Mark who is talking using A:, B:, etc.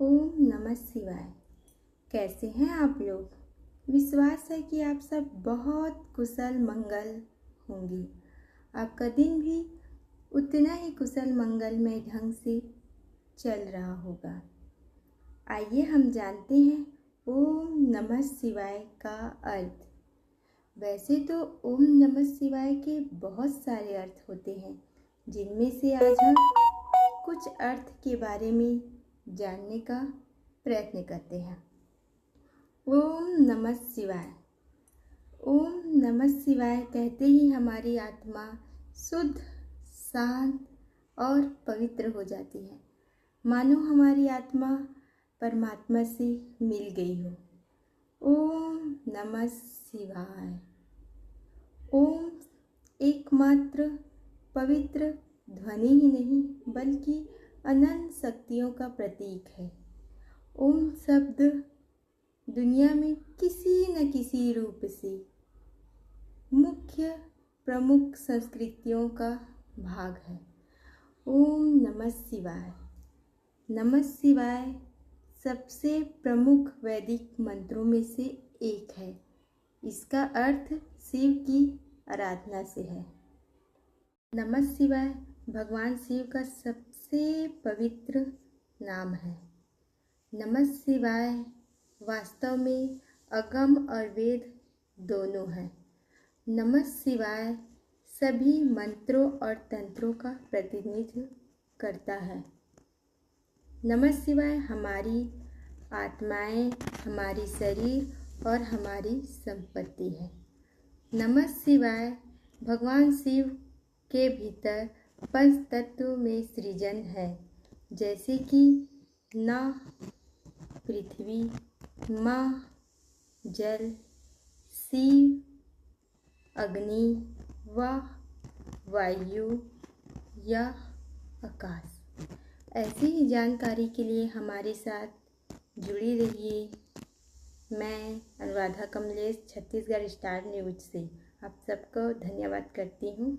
A: ओम नमः शिवाय। कैसे हैं आप लोग? विश्वास है कि आप सब बहुत कुशल मंगल होंगे। आपका दिन भी उतना ही कुशल मंगलमय ढंग से चल रहा होगा। आइए हम जानते हैं ओम नमः शिवाय का अर्थ। वैसे तो ओम नमः शिवाय के बहुत सारे अर्थ होते हैं, जिनमें से आज हम कुछ अर्थ के बारे में जानने का प्रयत्न करते हैं। ओम नमः शिवाय। ओम नमः शिवाय कहते ही हमारी आत्मा शुद्ध, शांत और पवित्र हो जाती है, मानो हमारी आत्मा परमात्मा से मिल गई हो। ओम नमः शिवाय। ओम एकमात्र पवित्र ध्वनि ही नहीं बल्कि अनंत शक्तियों का प्रतीक है। ओम शब्द दुनिया में किसी न किसी रूप से मुख्य प्रमुख संस्कृतियों का भाग है। ओम नमः शिवाय। नमः शिवाय सबसे प्रमुख वैदिक मंत्रों में से एक है। इसका अर्थ शिव की आराधना से है। नमः शिवाय भगवान शिव का सबसे पवित्र नाम है। नमः शिवाय वास्तव में अगम और वेद दोनों हैं। नमः शिवाय सभी मंत्रों और तंत्रों का प्रतिनिधित्व करता है। नमः शिवाय हमारी आत्माएं, हमारी शरीर और हमारी संपत्ति है। नमः शिवाय भगवान शिव के भीतर पंच तत्व में सृजन है, जैसे कि ना पृथ्वी, माँ जल, शिव अग्नि व वायु या आकाश। ऐसी ही जानकारी के लिए हमारे साथ जुड़ी रहिए। मैं अनुराधा कमलेश, छत्तीसगढ़ स्टार न्यूज से आप सबको धन्यवाद करती हूँ।